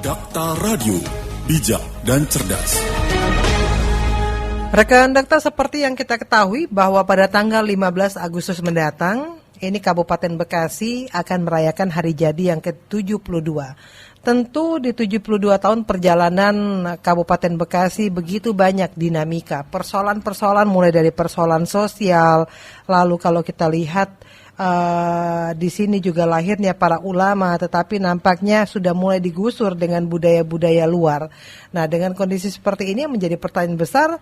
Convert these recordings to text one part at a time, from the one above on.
Dakta Radio, bijak dan cerdas. Rekan Dakta, seperti yang kita ketahui bahwa pada tanggal 15 Agustus mendatang, ini Kabupaten Bekasi akan merayakan hari jadi yang ke-72. Tentu di 72 tahun perjalanan Kabupaten Bekasi begitu banyak dinamika, persoalan-persoalan mulai dari persoalan sosial, lalu kalau kita lihat di sini juga lahirnya para ulama, tetapi nampaknya sudah mulai digusur dengan budaya-budaya luar. Nah, dengan kondisi seperti ini menjadi pertanyaan besar,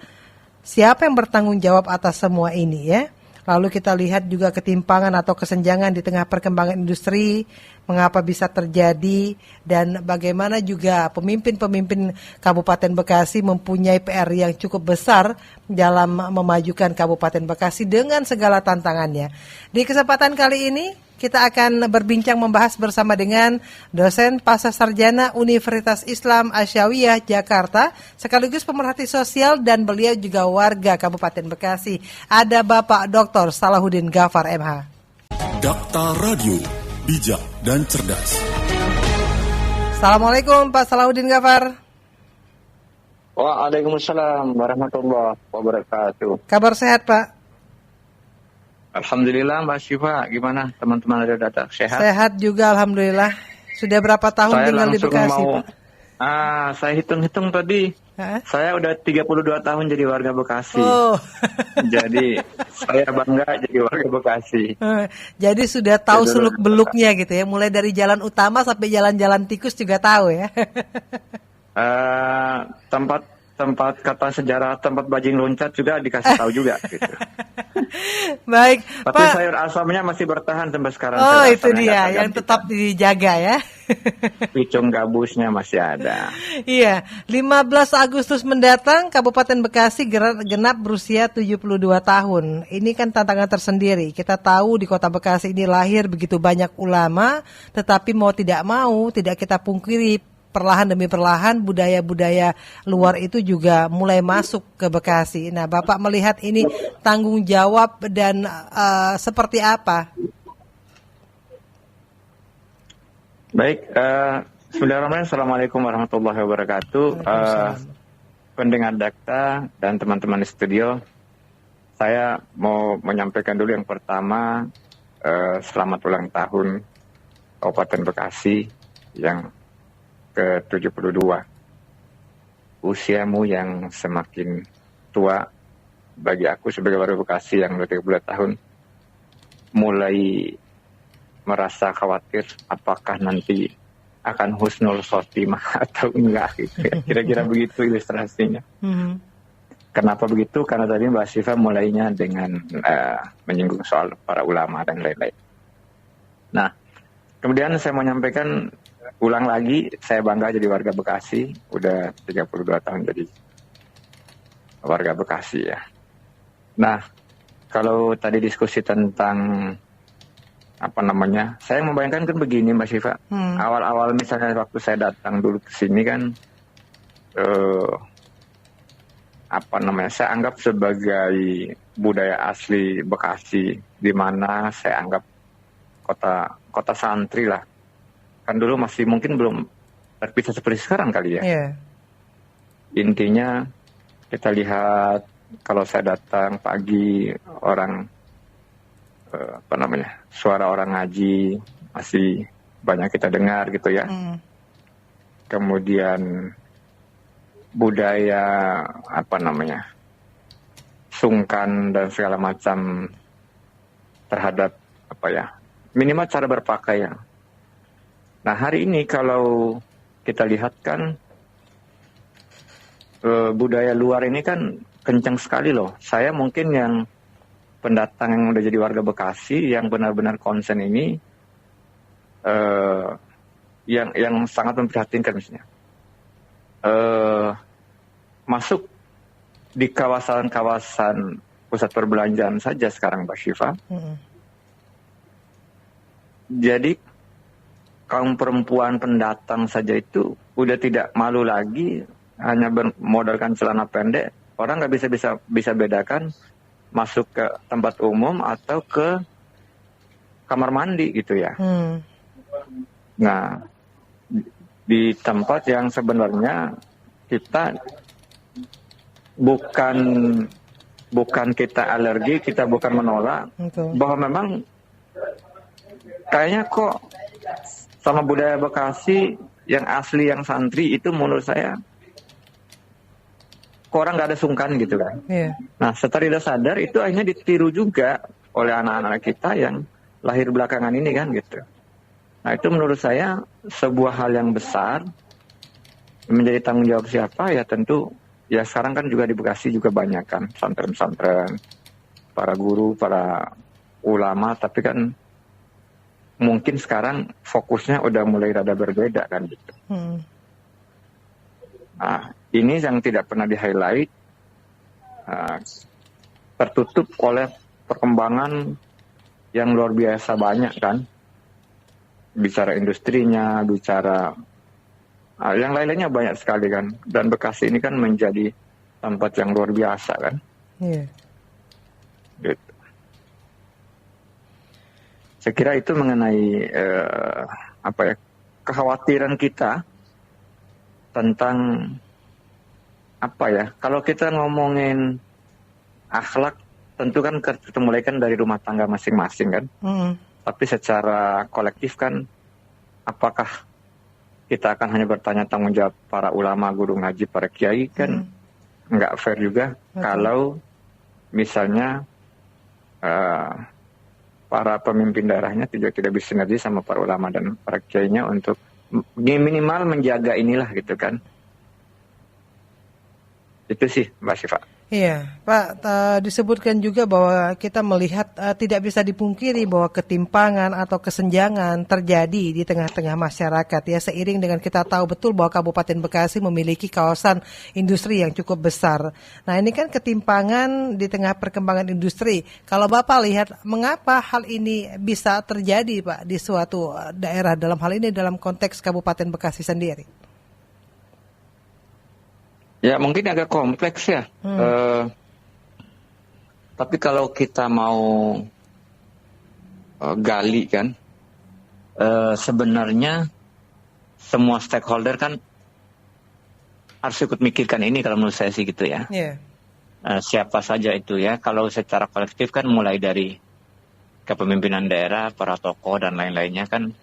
siapa yang bertanggung jawab atas semua ini ya? Lalu kita lihat juga ketimpangan atau kesenjangan di tengah perkembangan industri, mengapa bisa terjadi, dan bagaimana juga pemimpin-pemimpin Kabupaten Bekasi mempunyai PR yang cukup besar dalam memajukan Kabupaten Bekasi dengan segala tantangannya. Di kesempatan kali ini, kita akan berbincang membahas bersama dengan dosen Pascasarjana Universitas Islam Asyawiyah Jakarta, sekaligus pemerhati sosial dan beliau juga warga Kabupaten Bekasi. Ada Bapak Dr. Salahuddin Ghaffar MH. Dakta Radio, bijak dan cerdas. Assalamualaikum Pak Salahuddin Ghaffar. Waalaikumsalam warahmatullahi wabarakatuh. Kabar sehat Pak? Alhamdulillah Mbak Syifa, gimana teman-teman Radio Dakta? Sehat? Sehat juga Alhamdulillah. Sudah berapa tahun Saya tinggal di Bekasi Pak? Saya hitung-hitung tadi. Saya udah 32 tahun jadi warga Bekasi. Oh. Jadi saya bangga jadi warga Bekasi. Jadi sudah tahu seluk-beluknya gitu ya. Mulai dari jalan utama sampai jalan-jalan tikus juga tahu ya. Tempat kata sejarah tempat bajing loncat juga dikasih tahu juga gitu. Baik, tapi Pak. sayur asamnya masih bertahan sampai sekarang. Oh, itu dia yang tetap dijaga ya. Picung gabusnya masih ada. Iya, 15 Agustus mendatang Kabupaten Bekasi genap berusia 72 tahun. Ini kan tantangan tersendiri. Kita tahu di Kota Bekasi ini lahir begitu banyak ulama, tetapi mau tidak mau tidak kita pungkiri, perlahan demi perlahan budaya-budaya luar itu juga mulai masuk ke Bekasi. Nah, Bapak melihat ini tanggung jawab dan seperti apa? Baik, bismillahirrahmanirrahim. Assalamualaikum warahmatullahi wabarakatuh. Pendengar Dakta dan teman-teman di studio, saya mau menyampaikan dulu yang pertama, selamat ulang tahun Kabupaten Bekasi yang ke-72. Usiamu yang semakin tua bagi aku sebagai warga Bekasi yang udah 30 tahun mulai merasa khawatir apakah nanti akan husnul khotimah atau enggak gitu ya. Kira-kira begitu ilustrasinya. Kenapa begitu? Karena tadi Mbak Syifa mulainya dengan menyinggung soal para ulama dan lain-lain. Nah, kemudian saya mau menyampaikan ulang lagi, saya bangga jadi warga Bekasi, udah 32 tahun jadi warga Bekasi ya. Nah, kalau tadi diskusi tentang saya membayangkan kan begini Mbak Syifa, awal-awal misalnya waktu saya datang dulu ke sini kan, saya anggap sebagai budaya asli Bekasi, di mana saya anggap kota santri lah. Kan dulu masih mungkin belum terpisah seperti sekarang kali ya. Yeah. Intinya kita lihat kalau saya datang pagi suara orang ngaji masih banyak kita dengar gitu ya. Kemudian budaya sungkan dan segala macam terhadap minimal cara berpakaian. Nah, hari ini kalau kita lihat kan budaya luar ini kan kencang sekali loh. Saya mungkin yang pendatang yang udah jadi warga Bekasi yang benar-benar konsen ini yang sangat memprihatinkan misalnya. Masuk di kawasan-kawasan pusat perbelanjaan saja sekarang Mbak Syifa. Jadi kaum perempuan pendatang saja itu udah tidak malu lagi hanya bermodalkan celana pendek. Orang nggak bisa bedakan masuk ke tempat umum atau ke kamar mandi gitu ya. Nah, di tempat yang sebenarnya kita bukan kita alergi, kita bukan menolak, bahwa memang kayaknya kok sama budaya Bekasi yang asli, yang santri itu menurut saya kok orang nggak ada sungkan gitu kan. Nah setelah tidak sadar itu akhirnya ditiru juga oleh anak-anak kita yang lahir belakangan ini kan gitu. Nah itu menurut saya sebuah hal yang besar, menjadi tanggung jawab siapa ya tentu ya sekarang kan juga di Bekasi juga banyak kan pesantren-pesantren, para guru, para ulama, tapi kan mungkin sekarang fokusnya udah mulai rada berbeda kan gitu. Nah ini yang tidak pernah di-highlight, tertutup oleh perkembangan yang luar biasa banyak kan. Bicara industrinya, bicara yang lain-lainnya banyak sekali kan. Dan Bekasi ini kan menjadi tempat yang luar biasa kan. Gitu. Saya kira itu mengenai kekhawatiran kita tentang kalau kita ngomongin akhlak tentu kan kita mulai kan dari rumah tangga masing-masing kan. Tapi secara kolektif kan, apakah kita akan hanya bertanya tanggung jawab para ulama, guru ngaji, para kiai kan nggak fair juga. Kalau misalnya para pemimpin daerahnya tidak bisa sinergi sama para ulama dan para kiainya untuk minimal menjaga inilah gitu kan. Itu sih Mbak Syifa. Iya, Pak, disebutkan juga bahwa kita melihat tidak bisa dipungkiri bahwa ketimpangan atau kesenjangan terjadi di tengah-tengah masyarakat ya, seiring dengan kita tahu betul bahwa Kabupaten Bekasi memiliki kawasan industri yang cukup besar. Nah ini kan ketimpangan di tengah perkembangan industri. Kalau Bapak lihat mengapa hal ini bisa terjadi Pak di suatu daerah, dalam hal ini dalam konteks Kabupaten Bekasi sendiri? Ya mungkin agak kompleks ya. Tapi kalau kita mau gali kan, sebenarnya semua stakeholder kan harus ikut mikirkan ini kalau menurut saya sih gitu ya. Siapa saja itu ya. Kalau secara kolektif kan mulai dari kepemimpinan daerah, para tokoh dan lain-lainnya kan.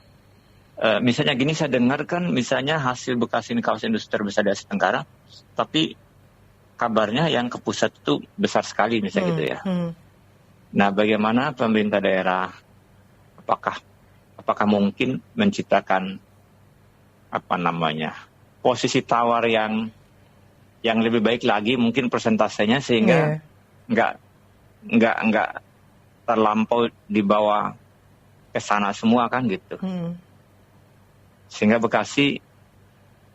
Misalnya gini, saya dengar kan misalnya hasil Bekasi ini kawasan industri terbesar di Asia Tenggara, tapi kabarnya yang ke pusat itu besar sekali misalnya gitu ya. Nah bagaimana pemerintah daerah, apakah mungkin menciptakan posisi tawar yang lebih baik lagi mungkin persentasenya sehingga nggak terlampau dibawa ke sana semua kan gitu. Sehingga Bekasi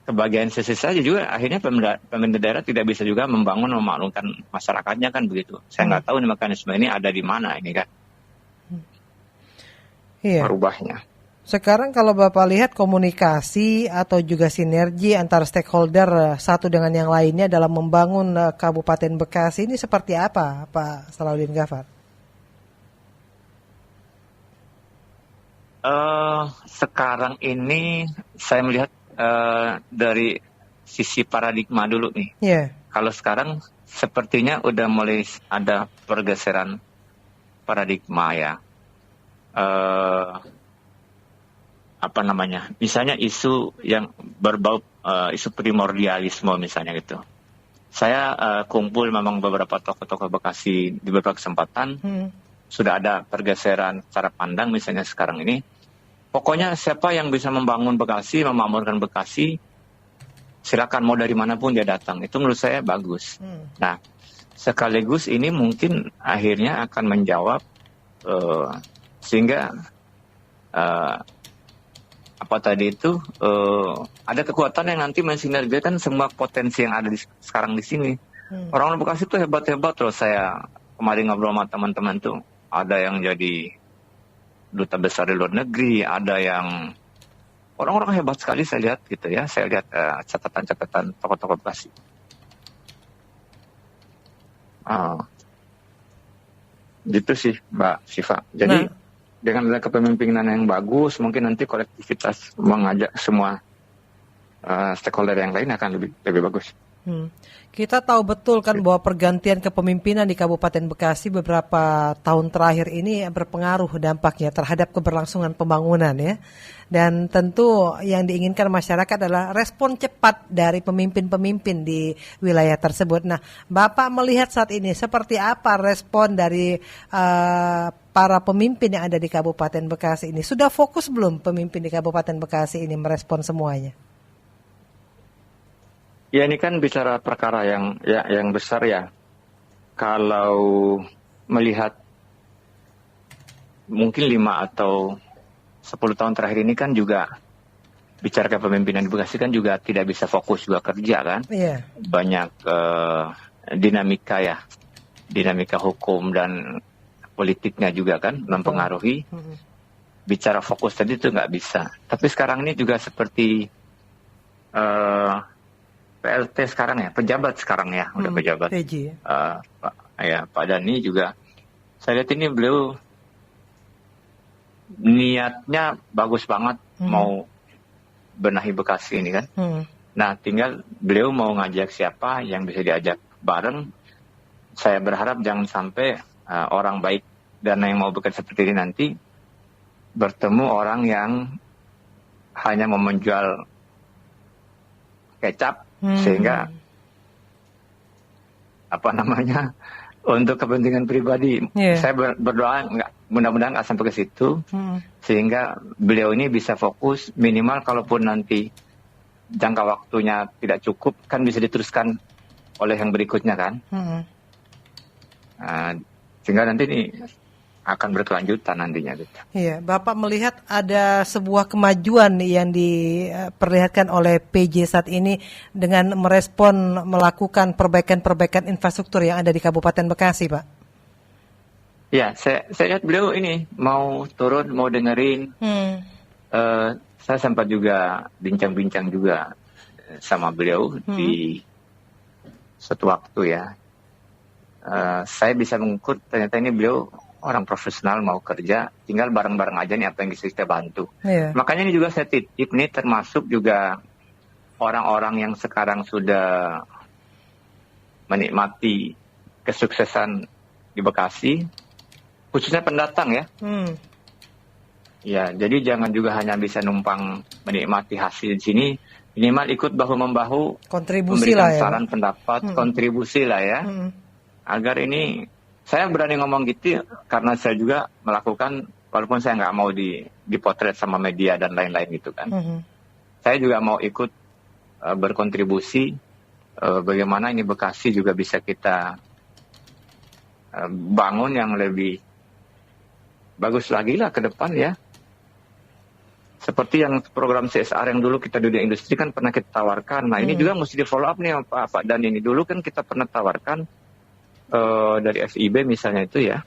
kebagian sisi saja juga akhirnya pemerintah daerah tidak bisa juga memaklumkan masyarakatnya kan begitu. Saya nggak tahu nih mekanisme ini ada di mana ini kan. Merubahnya. Sekarang kalau Bapak lihat komunikasi atau juga sinergi antara stakeholder satu dengan yang lainnya dalam membangun Kabupaten Bekasi ini seperti apa Pak Salahuddin Ghaffar? Sekarang ini saya melihat dari sisi paradigma dulu nih. Kalau sekarang sepertinya udah mulai ada pergeseran paradigma ya. Misalnya isu yang berbau isu primordialisme misalnya gitu. Saya kumpul memang beberapa tokoh-tokoh Bekasi di beberapa kesempatan. Sudah ada pergeseran cara pandang misalnya sekarang ini. Pokoknya siapa yang bisa membangun Bekasi, memakmurkan Bekasi, silakan mau dari manapun dia datang. Itu menurut saya bagus. Nah, sekaligus ini mungkin akhirnya akan menjawab sehingga ada kekuatan yang nanti mensinergikan semua potensi yang ada sekarang di sini. Orang Bekasi itu hebat-hebat loh. Saya kemarin ngobrol sama teman-teman tuh. Ada yang jadi duta besar di luar negeri, ada yang orang-orang hebat sekali saya lihat gitu ya. Saya lihat catatan-catatan tokoh-tokoh Bekasi. Gitu sih Mbak Syifa. Jadi dengan ada kepemimpinan yang bagus, mungkin nanti kolektivitas mengajak semua stakeholder yang lain akan lebih bagus. Kita tahu betul kan bahwa pergantian kepemimpinan di Kabupaten Bekasi beberapa tahun terakhir ini berpengaruh dampaknya terhadap keberlangsungan pembangunan ya. Dan tentu yang diinginkan masyarakat adalah respon cepat dari pemimpin-pemimpin di wilayah tersebut. Nah, Bapak melihat saat ini seperti apa respon dari para pemimpin yang ada di Kabupaten Bekasi ini? Sudah fokus belum pemimpin di Kabupaten Bekasi ini merespon semuanya? Ya ini kan bicara perkara yang besar ya. Kalau melihat mungkin 5 atau 10 tahun terakhir ini kan juga bicara kepemimpinan di Bekasi kan juga tidak bisa fokus juga kerja kan. Iya. Banyak dinamika ya, dinamika hukum dan politiknya juga kan mempengaruhi. Bicara fokus tadi itu nggak bisa. Tapi sekarang ini juga seperti PLT sekarang ya, pejabat sekarang ya, udah pejabat. Pak Dhani juga, saya lihat ini beliau niatnya bagus banget mau benahi Bekasi ini kan. Nah, tinggal beliau mau ngajak siapa yang bisa diajak bareng. Saya berharap jangan sampai orang baik dan yang mau bekerja seperti ini nanti bertemu orang yang hanya mau menjual kecap. Sehingga untuk kepentingan pribadi saya berdoa mudah-mudahan nggak sampai ke situ sehingga beliau ini bisa fokus minimal kalaupun nanti jangka waktunya tidak cukup kan bisa diteruskan oleh yang berikutnya kan sehingga nanti ini akan berkelanjutan nantinya gitu. Iya, Bapak melihat ada sebuah kemajuan yang diperlihatkan oleh PJ saat ini dengan merespon melakukan perbaikan-perbaikan infrastruktur yang ada di Kabupaten Bekasi, Pak. Ya, saya lihat beliau ini mau turun, mau dengerin. Saya sempat juga bincang-bincang juga sama beliau di suatu waktu ya. Saya bisa mengukur ternyata ini beliau orang profesional mau kerja, tinggal bareng-bareng aja nih apa yang bisa kita bantu. Makanya ini juga saya titip nih termasuk juga orang-orang yang sekarang sudah menikmati kesuksesan di Bekasi, khususnya pendatang ya. Ya, jadi jangan juga hanya bisa numpang menikmati hasil di sini, minimal ikut bahu-membahu, kontribusi memberikan lah ya, saran pendapat, kontribusi lah ya, agar ini. Saya berani ngomong gitu karena saya juga melakukan, walaupun saya nggak mau dipotret sama media dan lain-lain gitu kan. Saya juga mau ikut berkontribusi bagaimana ini Bekasi juga bisa kita bangun yang lebih bagus lagi lah ke depan ya. Seperti yang program CSR yang dulu kita di industri kan pernah kita tawarkan. Nah ini juga mesti di follow up nih Pak Dan ini dulu kan kita pernah tawarkan dari FIB misalnya itu ya,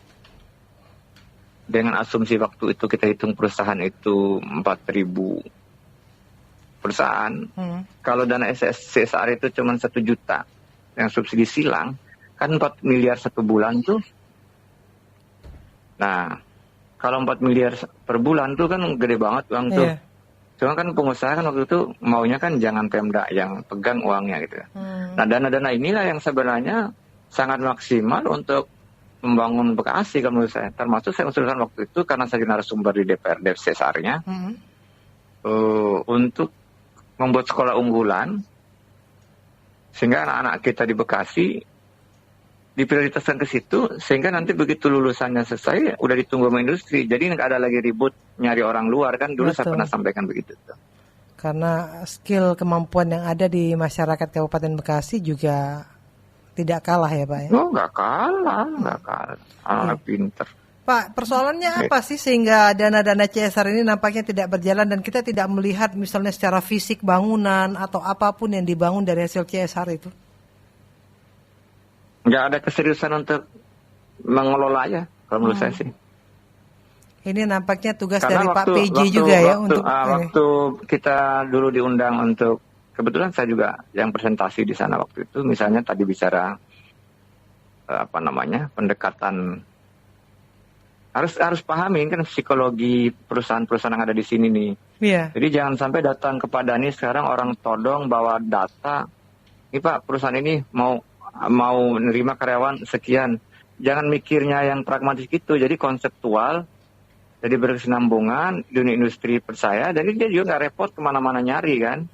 dengan asumsi waktu itu kita hitung perusahaan itu 4.000 perusahaan. Kalau dana CSR itu cuma 1 juta yang subsidi silang, kan 4 miliar 1 bulan tuh. Nah, kalau 4 miliar per bulan tuh kan gede banget uang tuh. Cuma kan pengusaha kan waktu itu maunya kan jangan Pemda yang pegang uangnya gitu. Nah, dana-dana inilah yang sebenarnya sangat maksimal untuk membangun Bekasi kalau menurut saya. Termasuk saya usulkan waktu itu karena saya narasumber di DPRD CSR-nya untuk membuat sekolah unggulan sehingga anak-anak kita di Bekasi diprioritaskan ke situ sehingga nanti begitu lulusannya selesai udah ditunggu sama industri. Jadi nggak ada lagi ribut nyari orang luar kan dulu. Saya pernah sampaikan begitu. Karena skill kemampuan yang ada di masyarakat Kabupaten Bekasi juga tidak kalah ya Pak ya? Oh nggak kalah. Anak pinter. Pak, persoalannya apa sih sehingga dana-dana CSR ini nampaknya tidak berjalan dan kita tidak melihat misalnya secara fisik bangunan atau apapun yang dibangun dari hasil CSR itu? Nggak ada keseriusan untuk mengelolanya kalau menurut saya sih. Ini nampaknya tugas karena dari Pak PJ juga ya untuk waktu kita dulu diundang untuk, kebetulan saya juga yang presentasi di sana waktu itu, misalnya tadi bicara pendekatan harus pahami kan psikologi perusahaan-perusahaan yang ada di sini nih. Iya. Jadi jangan sampai datang ke Pak Dhani sekarang orang todong bawa data. Ini Pak, perusahaan ini mau nerima karyawan sekian. Jangan mikirnya yang pragmatis gitu. Jadi konseptual, jadi berkesinambungan, dunia industri percaya. Jadi dia juga nggak repot kemana-mana nyari kan.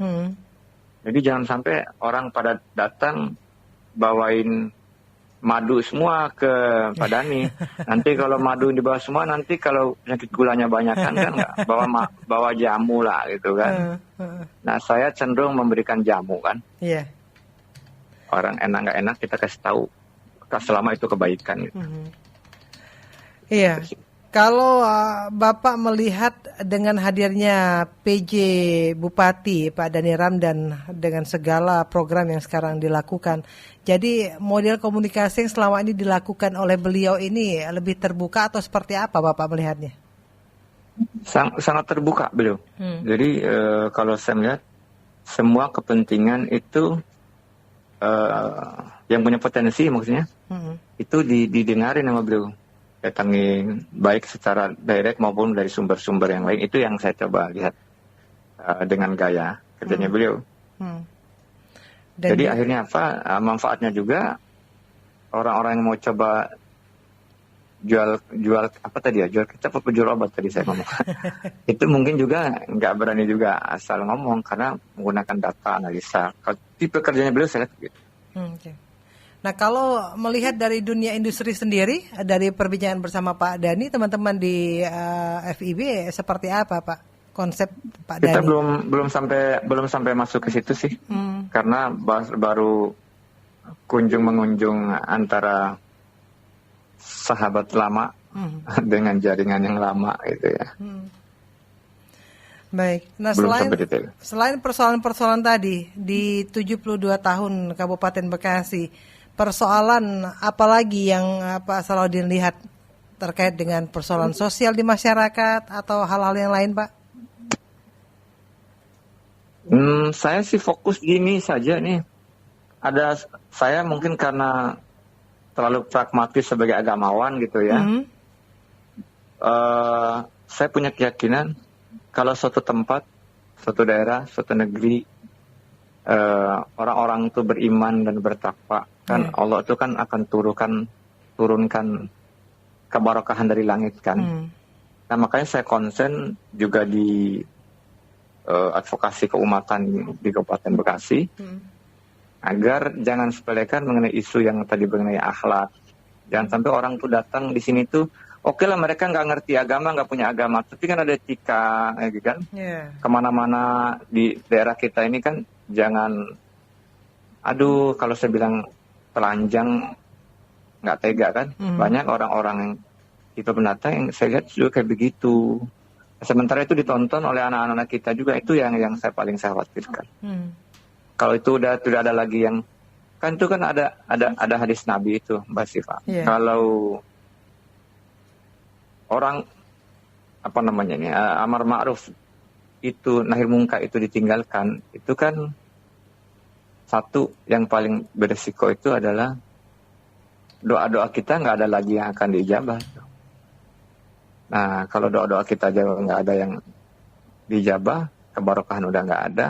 Jadi jangan sampai orang pada datang bawain madu semua ke Pak Dhani. Nanti kalau madu dibawa semua, nanti kalau penyakit gulanya banyak kan nggak bawa jamu lah gitu kan. Nah saya cenderung memberikan jamu kan. Iya. Orang enak nggak enak kita kasih tahu, selama itu kebaikan. Gitu. Iya. Kalau Bapak melihat dengan hadirnya PJ Bupati Pak Dhani Ramdan dengan segala program yang sekarang dilakukan, jadi model komunikasi yang selama ini dilakukan oleh beliau ini lebih terbuka atau seperti apa Bapak melihatnya? Sangat terbuka beliau. Jadi kalau saya melihat semua kepentingan itu yang punya potensi maksudnya itu didengarin sama beliau. Datangin baik secara direct maupun dari sumber-sumber yang lain. Itu yang saya coba lihat dengan gaya kerjanya beliau. Jadi akhirnya apa, manfaatnya juga orang-orang yang mau coba jual apa tadi ya, jual kecap apa jual obat tadi saya ngomong. Itu mungkin juga nggak berani juga asal ngomong karena menggunakan data analisa. Kalau tipe kerjanya beliau saya lihat gitu. Okay. Nah kalau melihat dari dunia industri sendiri, dari perbincangan bersama Pak Dhani, teman-teman di FIB seperti apa Pak konsep Pak Dhani? Kita belum sampai masuk ke situ sih, karena baru kunjung mengunjung antara sahabat lama dengan jaringan yang lama gitu ya. Baik. Nah selain persoalan-persoalan tadi di 72 tahun Kabupaten Bekasi, persoalan apa lagi yang Pak Salahuddin lihat terkait dengan persoalan sosial di masyarakat atau hal-hal yang lain, Pak? Saya sih fokus gini saja nih. Saya mungkin karena terlalu pragmatis sebagai agamawan gitu ya. Saya punya keyakinan kalau suatu tempat, suatu daerah, suatu negeri, orang-orang itu beriman dan bertakwa, kan Allah itu kan akan turunkan keberkahan dari langit kan. Nah makanya saya konsen juga di advokasi keumatan di Kabupaten Bekasi, agar jangan sepelekan mengenai isu yang tadi mengenai akhlak. Jangan sampai orang tuh datang di sini tuh, oke lah mereka nggak ngerti agama, nggak punya agama, tapi kan ada etika, gitu kan. Kemana-mana di daerah kita ini kan jangan, aduh kalau saya bilang telanjang nggak tega kan. Banyak orang-orang yang tipe pendatang yang saya lihat juga kayak begitu. Sementara itu ditonton oleh anak-anak kita juga, itu yang saya paling saya khawatirkan. Kalau itu udah tidak ada lagi yang, kan itu kan ada hadis Nabi itu Mbak Siva. Kalau orang apa namanya ini amar ma'ruf itu nahi munkar itu ditinggalkan, itu kan satu yang paling beresiko itu adalah doa-doa kita nggak ada lagi yang akan diijabah. Nah kalau doa-doa kita aja nggak ada yang diijabah, keberkahan udah nggak ada,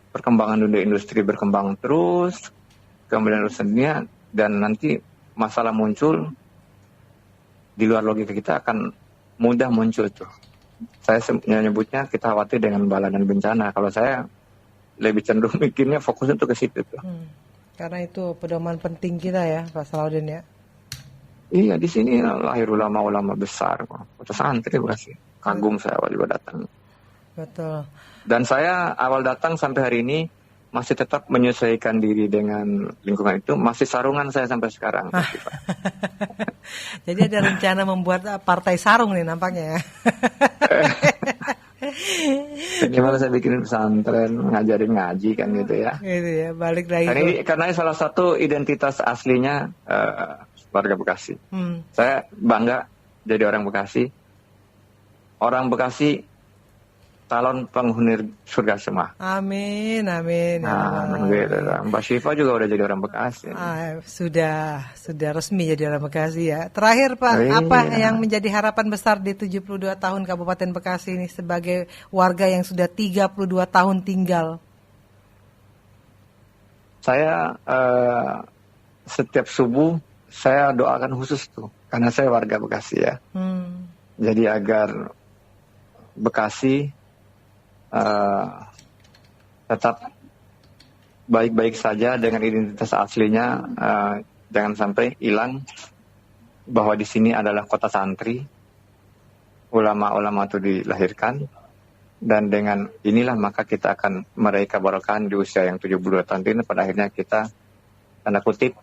perkembangan dunia industri berkembang terus, kemudian urusannya, dan nanti masalah muncul di luar logika kita akan mudah muncul tuh. Saya menyebutnya kita khawatir dengan bala dan bencana. Kalau saya lebih cenderung mikirnya fokusnya tuh ke situ tuh. Karena itu pedoman penting kita ya, Pak Salahuddin ya. Iya, di sini lahir ulama-ulama besar. Kota santri Bekasi. Kagum saya awal juga datang. Betul. Dan saya awal datang sampai hari ini masih tetap menyesuaikan diri dengan lingkungan itu, masih sarungan saya sampai sekarang. Jadi ada rencana membuat partai sarung nih nampaknya ya. Gimana saya bikin pesantren, ngajarin ngaji kan gitu ya. Gitu ya, balik lagi. Karena salah satu identitas aslinya warga Bekasi. Saya bangga jadi orang Bekasi. Orang Bekasi calon penghuni surga semua. Amin, amin. Ya Allah. Alhamdulillah. Mbak Syifa juga udah jadi orang Bekasi. Sudah resmi jadi orang Bekasi ya. Terakhir Pak, apa yang menjadi harapan besar di 72 tahun Kabupaten Bekasi ini sebagai warga yang sudah 32 tahun tinggal? Saya setiap subuh saya doakan khusus tuh, karena saya warga Bekasi ya. Jadi agar Bekasi tetap baik-baik saja dengan identitas aslinya, jangan sampai hilang bahwa di sini adalah kota santri, ulama-ulama itu dilahirkan, dan dengan inilah maka kita akan meraih keberkahan di usia yang 72 tahun ini. Pada akhirnya kita tanda kutip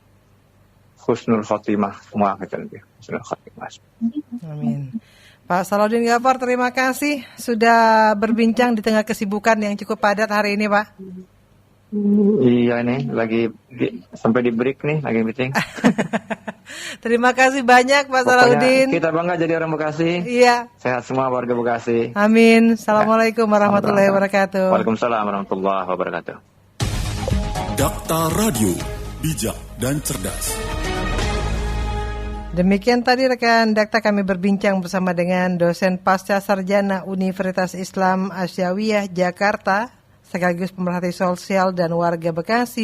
husnul khotimah semua husnul khotimah. Amin. Pak Salahuddin Ghaffar, terima kasih sudah berbincang di tengah kesibukan yang cukup padat hari ini, Pak. Iya nih, sampai di break nih, lagi meeting. Terima kasih banyak Pak Salahuddin. Kita bangga jadi orang Bekasi. Iya. Sehat semua warga Bekasi. Amin. Assalamualaikum warahmatullahi wabarakatuh. Waalaikumsalam warahmatullahi wabarakatuh. Dakta Radio, bijak dan cerdas. Demikian tadi rekan Dakta, kami berbincang bersama dengan dosen pasca sarjana Universitas Islam Asyawiyah Jakarta sekaligus pemerhati sosial dan warga Bekasi,